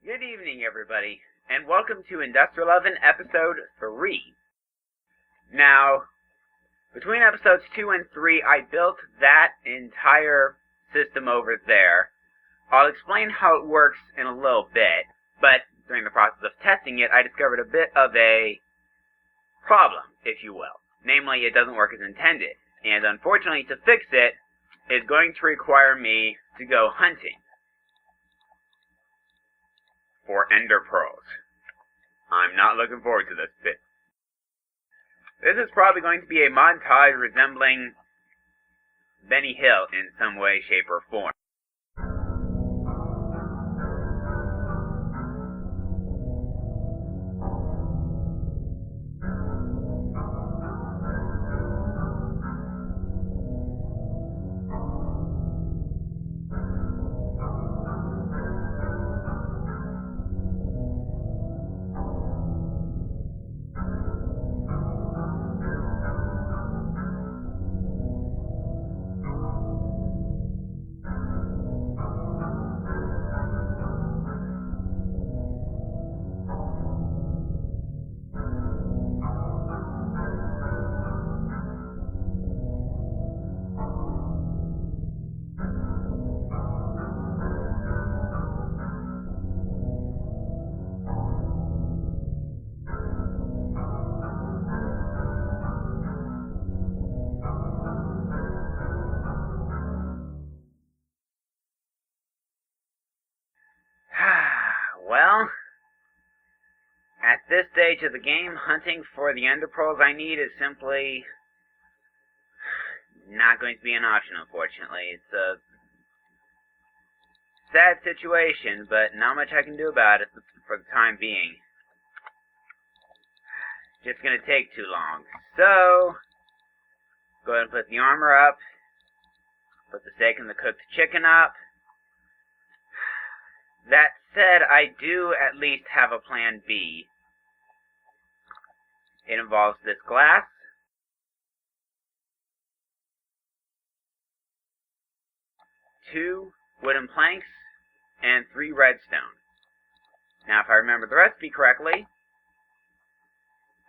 Good evening, everybody, and welcome to Industreleven Episode 3. Now, between Episodes 2 and 3, I built that entire system over there. I'll explain how it works in a little bit, but during the process of testing it, I discovered a bit of a problem, if you will. Namely, it doesn't work as intended, and unfortunately, to fix it, is going to require me to go hunting for ender pearls. I'm not looking forward to this bit. This is probably going to be a montage resembling Benny Hill in some way, shape, or form. Well, at this stage of the game, hunting for the ender pearls I need is simply not going to be an option, unfortunately. It's a sad situation, but not much I can do about it for the time being. Just gonna take too long. So, go ahead and put the armor up, put the steak and the cooked chicken up. That said, I do at least have a plan B. It involves this glass, two wooden planks, and 3 redstone. Now, if I remember the recipe correctly,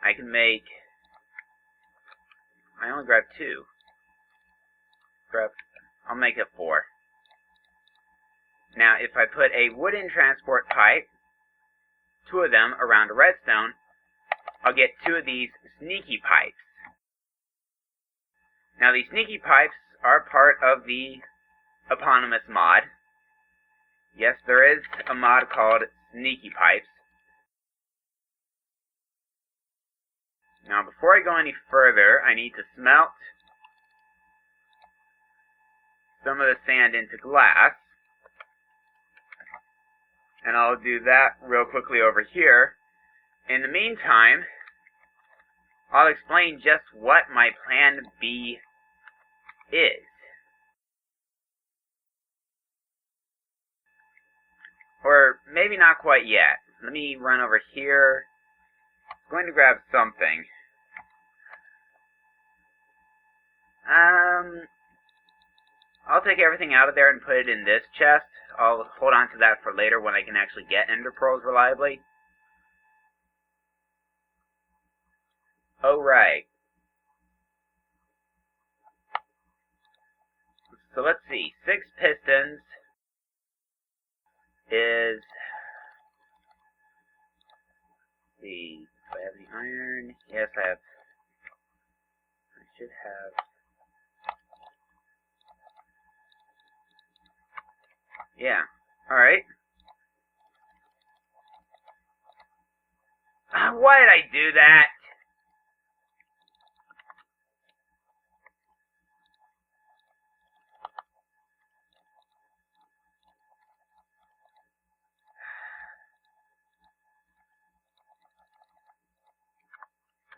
I can make... I only grabbed 2. I'll make it 4. Now, if I put a wooden transport pipe, 2 of them, around a redstone, I'll get 2 of these sneaky pipes. Now, these sneaky pipes are part of the eponymous mod. Yes, there is a mod called Sneaky Pipes. Now, before I go any further, I need to smelt some of the sand into glass. And I'll do that real quickly over here. In the meantime, I'll explain just what my plan B is. Or maybe not quite yet. Let me run over here. I'm going to grab something. I'll take everything out of there and put it in this chest. I'll hold on to that for later when I can actually get ender pearls reliably. Oh, right. So let's see. 6 pistons is... Do I have any iron? Yes, I have. I should have... Yeah. Alright. Why did I do that?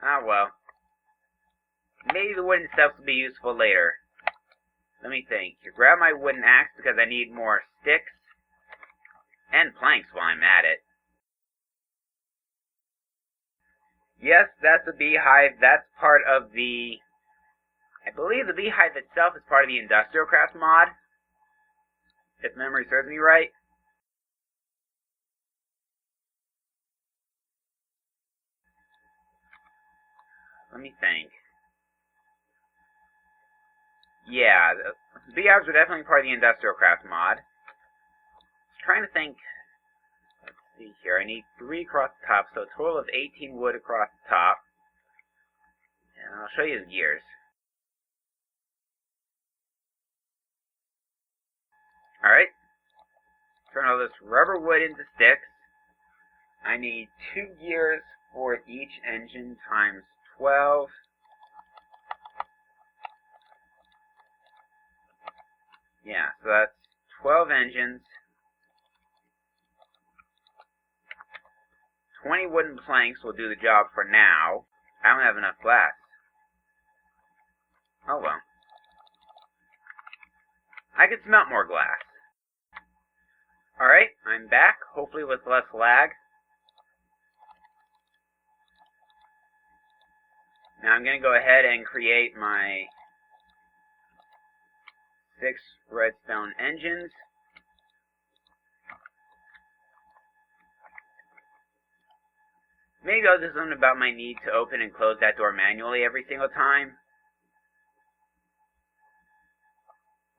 Ah, well. Maybe the wooden stuff will be useful later. Let me think. You grab my wooden axe because I need more sticks and planks while I'm at it. Yes, that's a beehive. That's part of the... I believe the beehive itself is part of the Industrilecraft mod, if memory serves me right. let me think. Yeah, the beehives were definitely part of the industrial craft mod. I was trying to think. Let's see here. I need 3 across the top, so a total of 18 wood across the top. And I'll show you the gears. Alright. Turn all this rubber wood into sticks. I need 2 gears for each engine times 12. Yeah, so that's 12 engines. 20 wooden planks will do the job for now. I don't have enough glass. Oh well. I could smelt more glass. Alright, I'm back, hopefully with less lag. Now I'm going to go ahead and create my 6 redstone engines. Maybe I'll do something about my need to open and close that door manually every single time.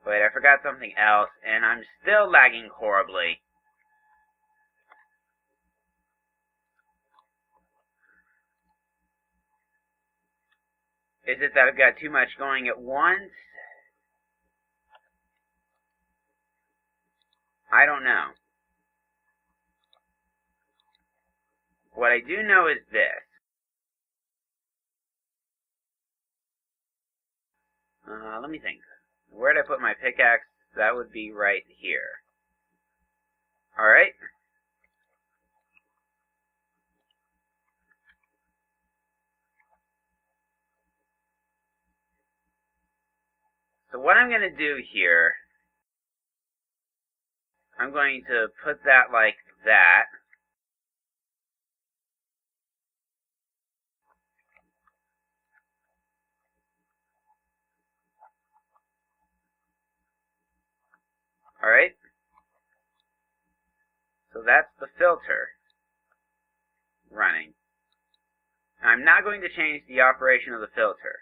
But I forgot something else, and I'm still lagging horribly. Is it that I've got too much going at once? I don't know. What I do know is this. Let me think. Where did I put my pickaxe? That would be right here. Alright. So what I'm going to do here, I'm going to put that like that. Alright. So that's the filter running. I'm not going to change the operation of the filter.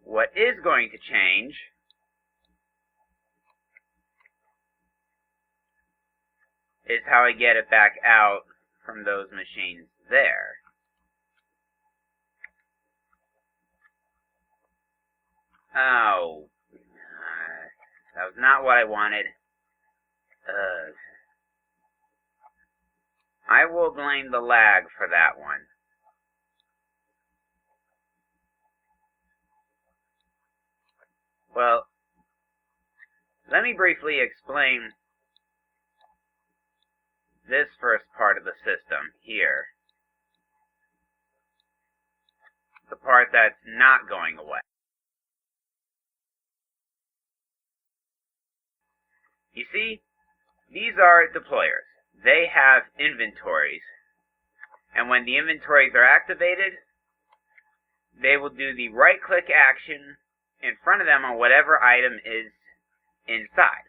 What is going to change is how I get it back out from those machines there. Oh, that was not what I wanted. I will blame the lag for that one. Well, let me briefly explain this first part of the system here. The part that's not going away. You see, these are deployers. They have inventories. And when the inventories are activated, they will do the right-click action in front of them on whatever item is inside.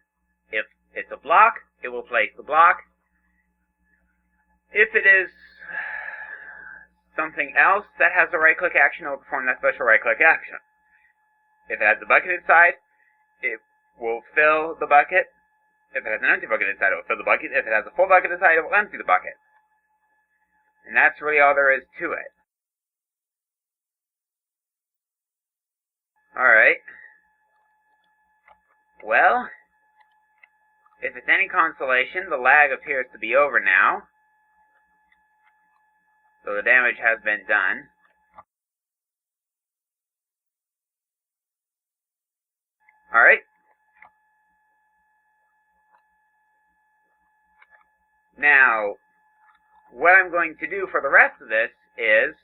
If it's a block, it will place the block. If it is something else that has a right-click action, it will perform that special right-click action. If it has the bucket inside, it will fill the bucket. If it has an empty bucket inside, it will fill the bucket. If it has a full bucket inside, it will empty the bucket. And that's really all there is to it. Alright. Well, if it's any consolation, the lag appears to be over now. So the damage has been done. Alright. Now, what I'm going to do for the rest of this is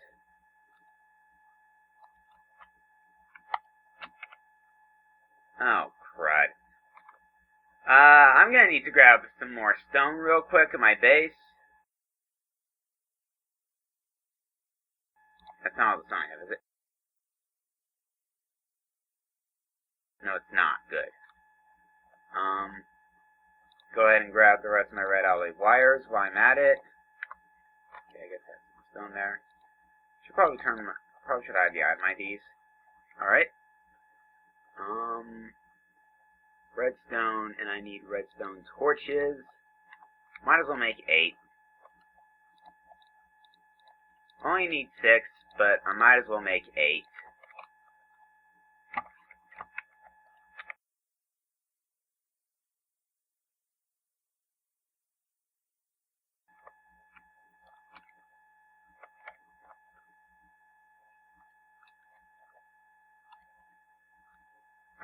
oh, crud. I'm going to need to grab some more stone real quick at my base. That's not all the stone I have, is it? No, it's not. Good. Go ahead and grab the rest of my red alloy wires while I'm at it. Okay, I guess that's some stone there. Probably should itemize these. Alright. Redstone, and I need redstone torches. Might as well make 8. Only need 6, but I might as well make 8.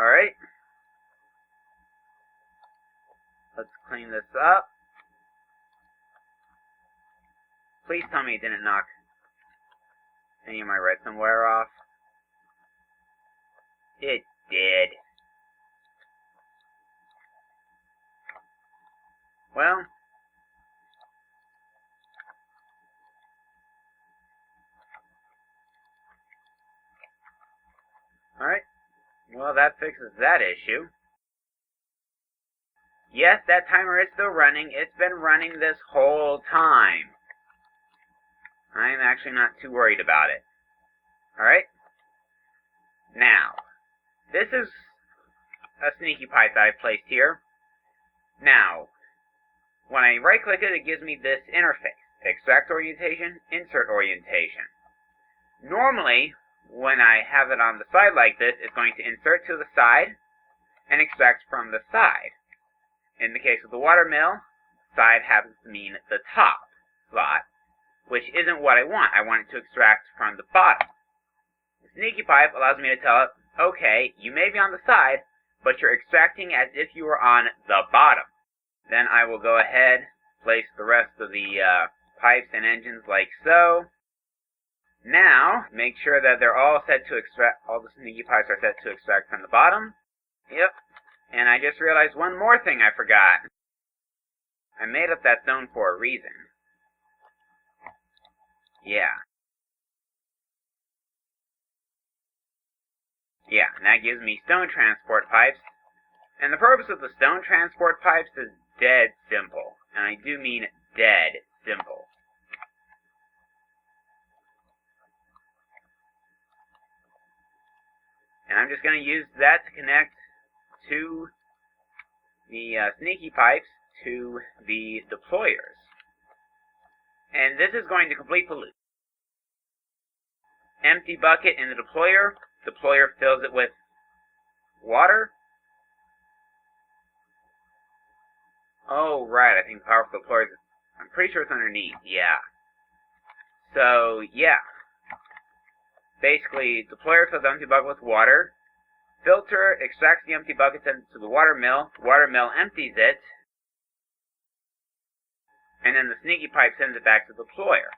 Alright. Let's clean this up. Please tell me it didn't knock any of my redstone wire off. It did. Well, alright. Well, that fixes that issue. Yes, that timer is still running. It's been running this whole time. I'm actually not too worried about it. Alright? Now, this is a sneaky pipe that I placed here. Now, when I right-click it, it gives me this interface. Extract orientation, insert orientation. Normally, when I have it on the side like this, it's going to insert to the side and extract from the side. In the case of the water mill, side happens to mean the top slot, which isn't what I want. I want it to extract from the bottom. The sneaky pipe allows me to tell it, okay, you may be on the side, but you're extracting as if you were on the bottom. Then I will go ahead, place the rest of the pipes and engines like so. Now, make sure that they're all set to extract, all the sneaky pipes are set to extract from the bottom. Yep. And I just realized one more thing I forgot. I made up that zone for a reason. Yeah. Yeah, and that gives me stone transport pipes. And the purpose of the stone transport pipes is dead simple. And I do mean dead simple. And I'm just going to use that to connect to the sneaky pipes to the deployers. And this is going to complete the loop. Empty bucket in the deployer. Deployer fills it with water. Oh, right, I think the power for the deployer, I'm pretty sure it's underneath, yeah. So, yeah. Basically, deployer fills the empty bucket with water. Filter extracts the empty bucket, sends it to the water mill. Water mill empties it. And then the sneaky pipe sends it back to the deployer.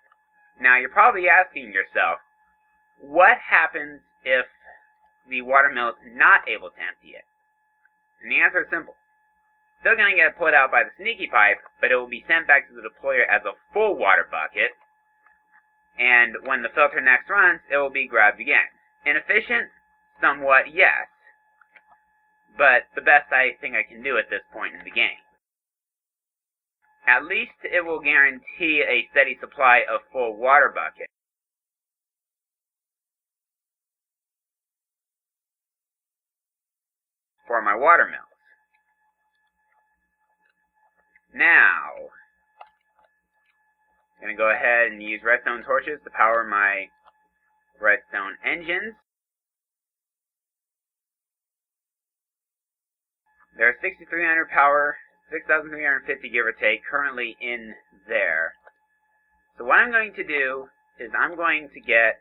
Now, you're probably asking yourself, what happens if the water mill is not able to empty it? And the answer is simple. Still going to get put out by the sneaky pipe, but it will be sent back to the deployer as a full water bucket. And when the filter next runs, it will be grabbed again. Inefficient? Somewhat, yes. But the best I think I can do at this point in the game. At least it will guarantee a steady supply of full water buckets. For my water mills. Now, I'm going to go ahead and use redstone torches to power my redstone engines. There are 6,300 power, 6,350 give or take, currently in there. So what I'm going to do is I'm going to get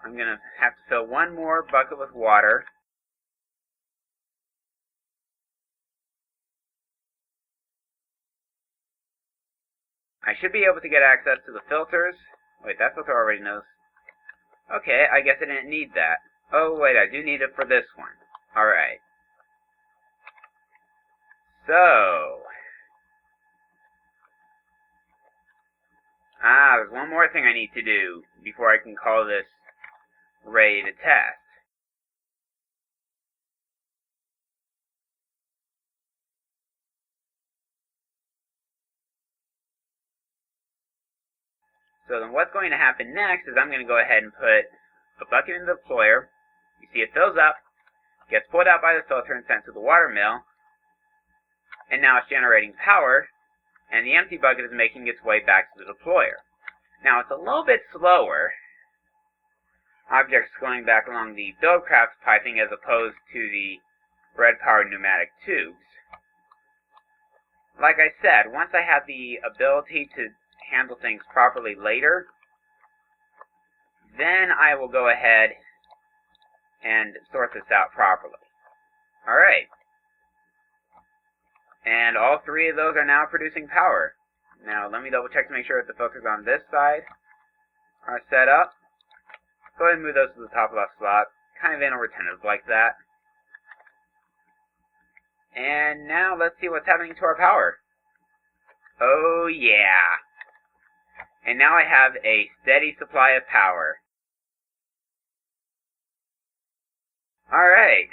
I'm going to have to fill one more bucket with water. I should be able to get access to the filters. Wait, that filter already knows. Okay, I guess I didn't need that. Oh, wait, I do need it for this one. Alright. So. There's one more thing I need to do before I can call this ready to test. So then what's going to happen next is I'm going to go ahead and put a bucket in the deployer. You see it fills up, gets pulled out by the filter and sent to the water mill, and now it's generating power, and the empty bucket is making its way back to the deployer. Now it's a little bit slower, objects going back along the Buildcraft piping as opposed to the Redpower pneumatic tubes. Like I said, once I have the ability to handle things properly later, then I will go ahead and sort this out properly. Alright. And all three of those are now producing power. Now let me double check to make sure that the filters on this side are set up. Go ahead and move those to the top left slot, kind of anal retentive like that. And now let's see what's happening to our power. Oh yeah. And now I have a steady supply of power. Alright.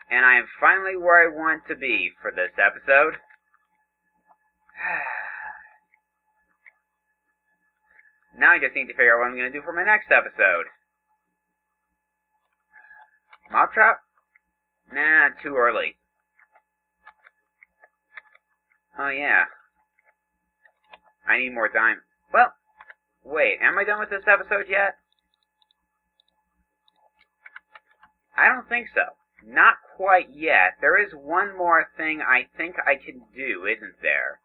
And I am finally where I want to be for this episode. Now I just need to figure out what I'm going to do for my next episode. Mob trap? Nah, too early. Oh yeah. I need more diamond. Well, wait, am I done with this episode yet? I don't think so. Not quite yet. There is one more thing I think I can do, isn't there?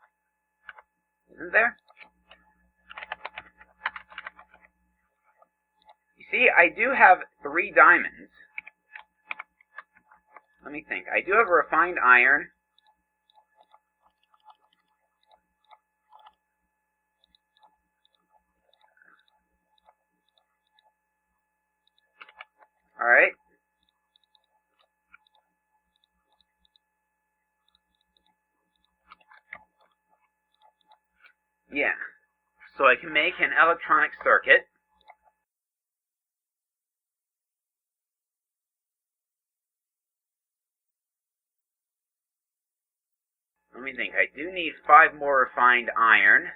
Isn't there? You see, I do have 3 diamonds. Let me think. I do have refined iron. Alright. Yeah. So I can make an electronic circuit. Let me think. I do need 5 more refined iron.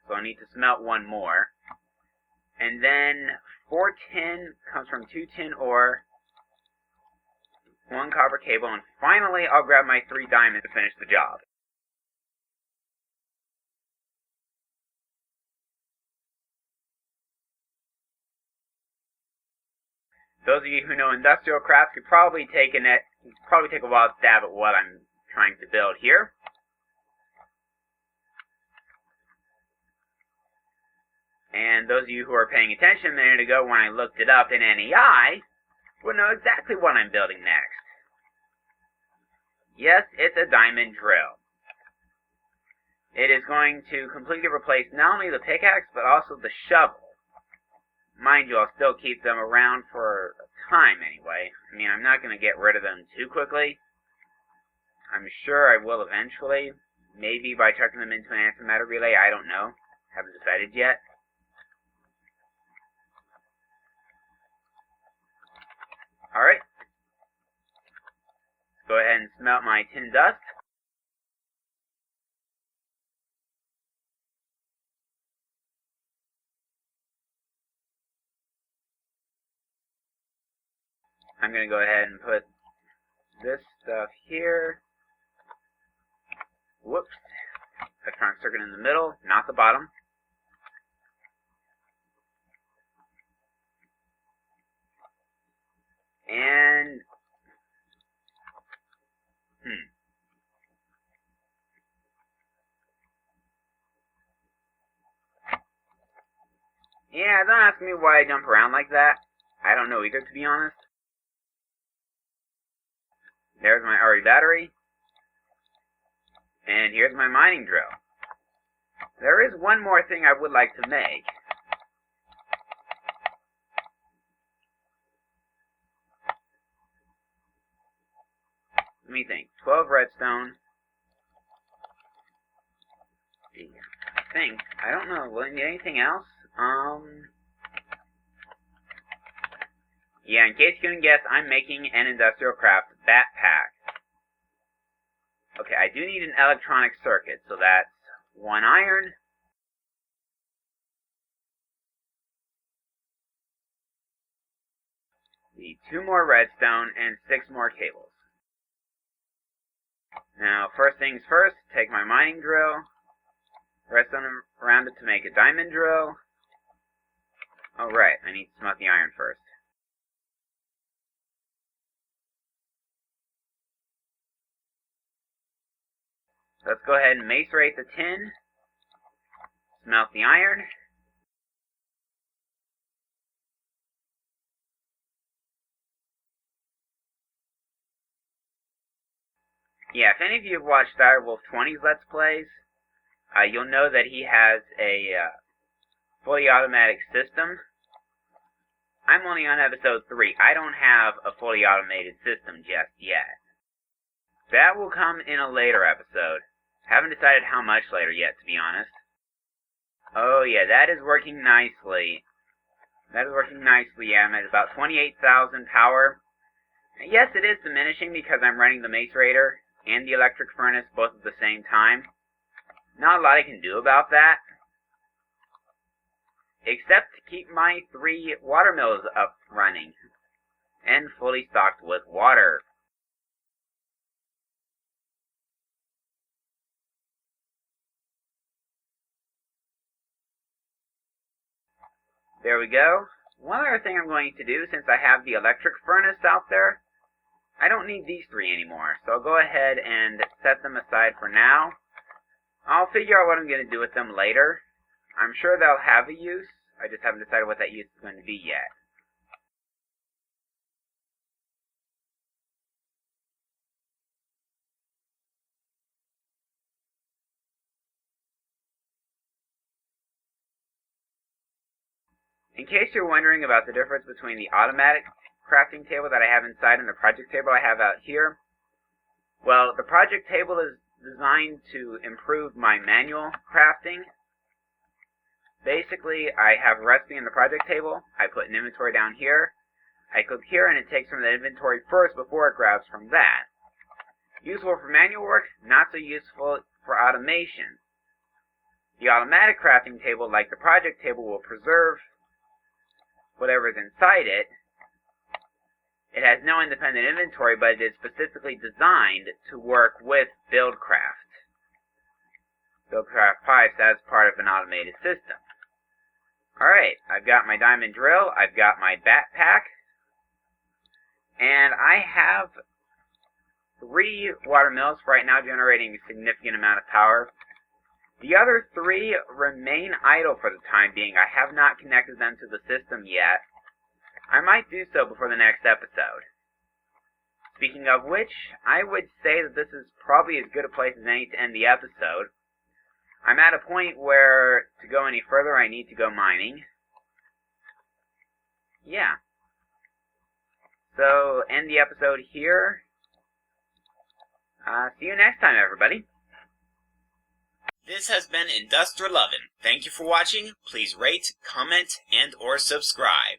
So I need to smelt 1 more. And then 4 tin comes from 2 tin ore, 1 copper cable, and finally I'll grab my 3 diamonds to finish the job. Those of you who know industrial crafts could probably take a wild stab at what I'm trying to build here. And those of you who are paying attention a minute ago when I looked it up in NEI will know exactly what I'm building next. Yes, it's a diamond drill. It is going to completely replace not only the pickaxe, but also the shovel. Mind you, I'll still keep them around for a time anyway. I mean, I'm not going to get rid of them too quickly. I'm sure I will eventually. Maybe by chucking them into an antimatter relay, I don't know. Haven't decided yet. Alright. Go ahead and smelt my tin dust. I'm going to go ahead and put this stuff here. Whoops. Electronic circuit in the middle, not the bottom. And yeah, don't ask me why I jump around like that. I don't know either, to be honest. There's my RE battery. And here's my mining drill. There is one more thing I would like to make. Let me think. 12 redstone. I think. I don't know. Will I need anything else? Yeah, in case you couldn't guess, I'm making an industrial craft backpack. Okay, I do need an electronic circuit, so that's 1 iron, Need 2 more redstone and 6 more cables. Now, first things first, take my mining drill, redstone around it to make a diamond drill. Oh right, I need to smelt the iron first. Let's go ahead and macerate the tin, smelt the iron. Yeah, if any of you have watched Direwolf20's Let's Plays, you'll know that he has a fully automatic system. I'm only on episode 3. I don't have a fully automated system just yet. That will come in a later episode. Haven't decided how much later yet, to be honest. Oh yeah, that is working nicely. I'm at about 28,000 power. Yes, it is diminishing because I'm running the macerator and the electric furnace both at the same time. Not a lot I can do about that, except to keep my 3 water mills up running and fully stocked with water. There we go. One other thing I'm going to do, since I have the electric furnace out there, I don't need these 3 anymore, so I'll go ahead and set them aside for now. I'll figure out what I'm going to do with them later. I'm sure they'll have a use, I just haven't decided what that use is going to be yet. In case you're wondering about the difference between the automatic crafting table that I have inside and the project table I have out here, well, the project table is designed to improve my manual crafting. Basically, I have a recipe in the project table, I put an inventory down here, I click here and it takes from the inventory first before it grabs from that. Useful for manual work, not so useful for automation. The automatic crafting table, like the project table, will preserve whatever is inside it. It has no independent inventory, but it is specifically designed to work with BuildCraft. BuildCraft pipes as part of an automated system. Alright, I've got my diamond drill, I've got my backpack, and I have 3 water mills right now generating a significant amount of power. The other 3 remain idle for the time being. I have not connected them to the system yet. I might do so before the next episode. Speaking of which, I would say that this is probably as good a place as any to end the episode. I'm at a point where, to go any further, I need to go mining. Yeah. So, end the episode here. See you next time, everybody. This has been Industreleven. Thank you for watching. Please rate, comment, and/or subscribe.